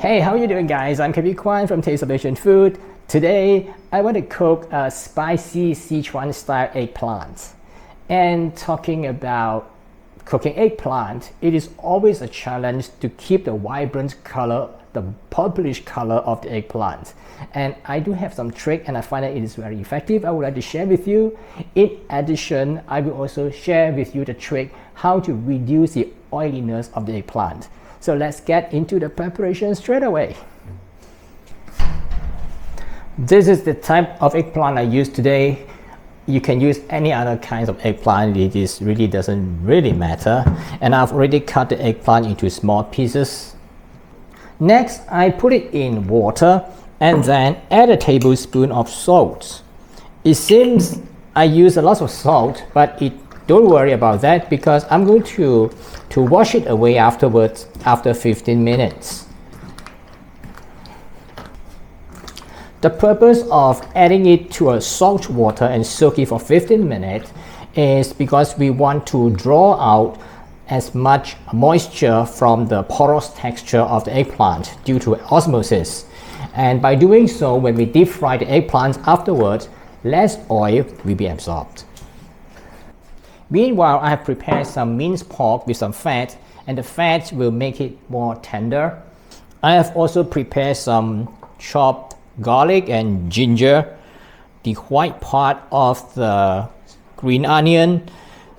Hey, how are you doing, guys? I'm Kevin Kwan from Taste of Asian Food. Today, I want to cook a spicy Sichuan style eggplant. And talking about cooking eggplant, it is always a challenge to keep the vibrant color, the purplish color of the eggplant. And I do have some trick and I find that it is very effective. I would like to share with you. In addition, I will also share with you the trick how to reduce the oiliness of the eggplant. So let's get into the preparation straight away. This is the type of eggplant I use today. You can use any other kinds of eggplant. It really doesn't really matter. And I've already cut the eggplant into small pieces. Next, I put it in water and then add a tablespoon of salt. It seems I use a lot of salt, but don't worry about that because I'm going to wash it away afterwards after 15 minutes. The purpose of adding it to a salt water and soak it for 15 minutes is because we want to draw out as much moisture from the porous texture of the eggplant due to osmosis. And by doing so, when we deep fry the eggplant afterwards, less oil will be absorbed. Meanwhile, I have prepared some minced pork with some fat, and the fat will make it more tender. I have also prepared some chopped garlic and ginger, the white part of the green onion,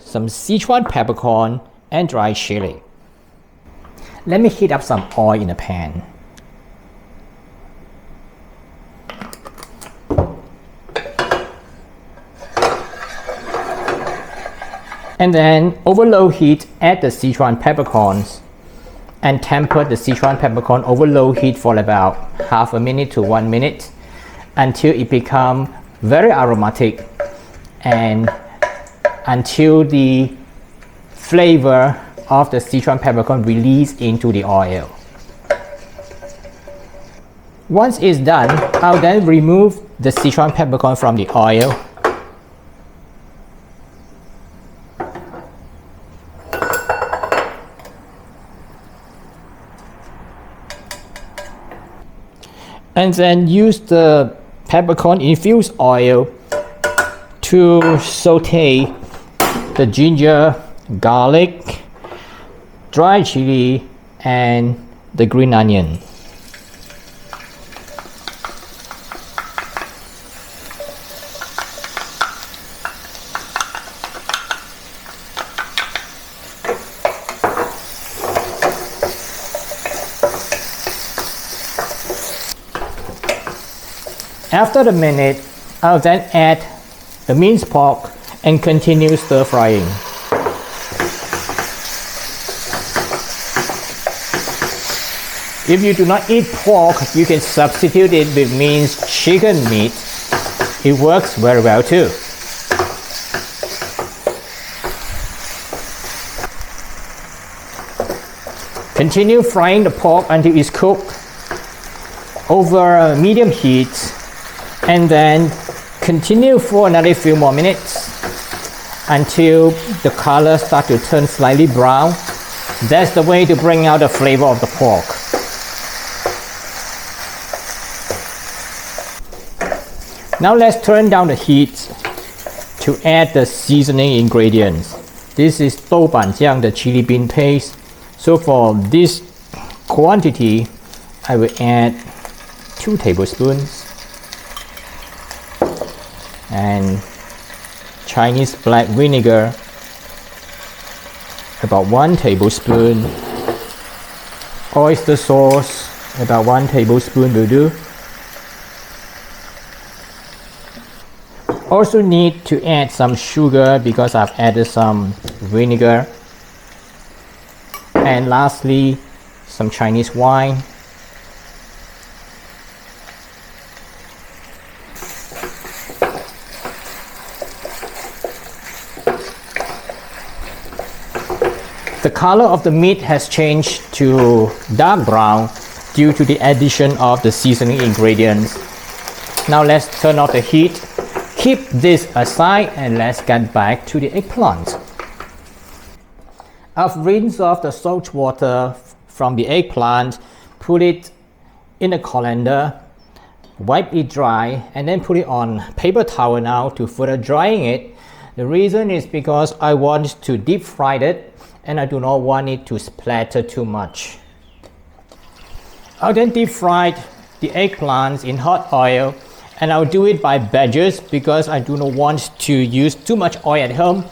some Sichuan peppercorn, and dried chili. Let me heat up some oil in a pan. And then over low heat, add the Sichuan peppercorns and temper the Sichuan peppercorn over low heat for about half a minute to 1 minute until it becomes very aromatic and until the flavor of the Sichuan peppercorn release into the oil. Once it's done, I'll then remove the Sichuan peppercorn from the oil. And then use the peppercorn infused oil to saute the ginger, garlic, dried chili, and the green onion. After a minute, I'll then add the minced pork and continue stir frying. If you do not eat pork, you can substitute it with minced chicken meat. It works very well too. Continue frying the pork until it's cooked over a medium heat. And then continue for another few more minutes until the color starts to turn slightly brown. That's the way to bring out the flavor of the pork. Now let's turn down the heat to add the seasoning ingredients. This is doubanjiang, the chili bean paste. So for this quantity, I will add 2 tablespoons. And Chinese black vinegar, about 1 tablespoon. Oyster sauce, about 1 tablespoon will do. Also need to add some sugar because I've added some vinegar. And lastly, some Chinese wine. The color of the meat has changed to dark brown due to the addition of the seasoning ingredients. Now let's turn off the heat. Keep this aside and let's get back to the eggplant. I've rinsed off the salt water from the eggplant, put it in a colander, wipe it dry, and then put it on paper towel now to further drying it. The reason is because I want to deep fry it and I do not want it to splatter too much. I'll then deep fry the eggplants in hot oil, and I'll do it by batches because I do not want to use too much oil at home.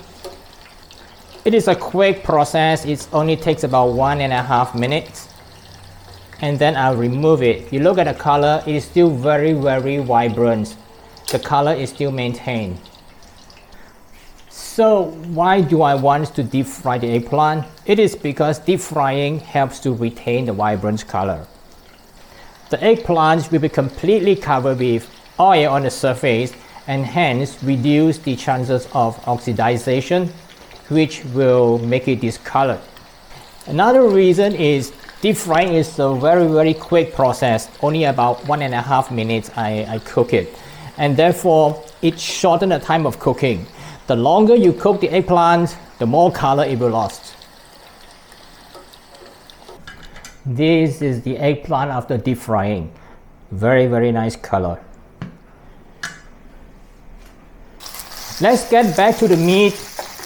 It is a quick process. It only takes about 1.5 minutes. And then I'll remove it. You look at the color, it is still very vibrant. The color is still maintained. So why do I want to deep fry the eggplant? It is because deep frying helps to retain the vibrant color. The eggplant will be completely covered with oil on the surface and hence reduce the chances of oxidization, which will make it discolored. Another reason is deep frying is a very quick process. Only about 1.5 minutes I cook it, and therefore it shortens the time of cooking. The longer you cook the eggplant, the more color it will lose. This is the eggplant after deep frying. Very nice color. Let's get back to the meat,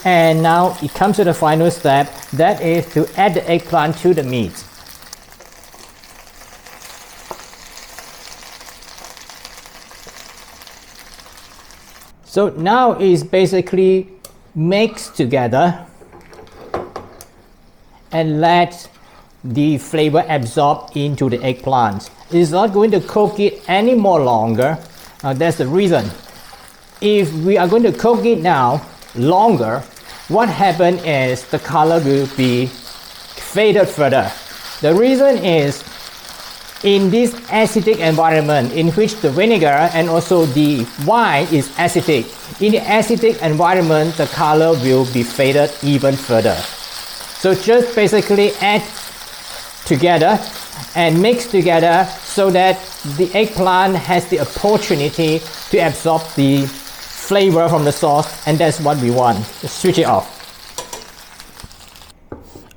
and now it comes to the final step, that is to add the eggplant to the meat. So now it's basically mixed together and let the flavor absorb into the eggplant. It's not going to cook it any more longer. That's the reason. If we are going to cook it now longer, what happens is the color will be faded further. The reason is, in this acidic environment in which the vinegar and also the wine is acidic, in the acidic environment the color will be faded even further. So just basically add together and mix together so that the eggplant has the opportunity to absorb the flavor from the sauce, and that's what we want. Just switch it off.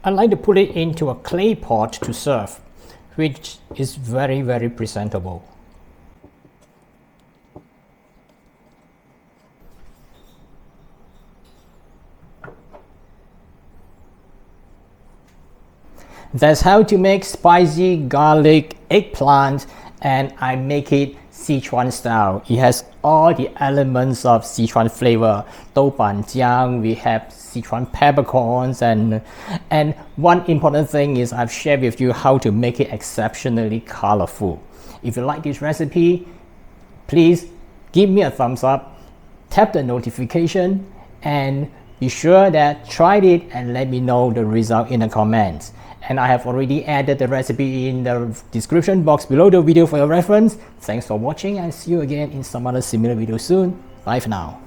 I like to put it into a clay pot to serve, which is very presentable. That's how to make spicy garlic eggplant, and I make it Sichuan style. It has all the elements of Sichuan flavor. Doubanjiang, we have Sichuan peppercorns, and one important thing is I've shared with you how to make it exceptionally colorful. If you like this recipe, please give me a thumbs up, tap the notification, and be sure that try it and let me know the result in the comments. And I have already added the recipe in the description box below the video for your reference. Thanks for watching, and see you again in some other similar video soon. Bye for now.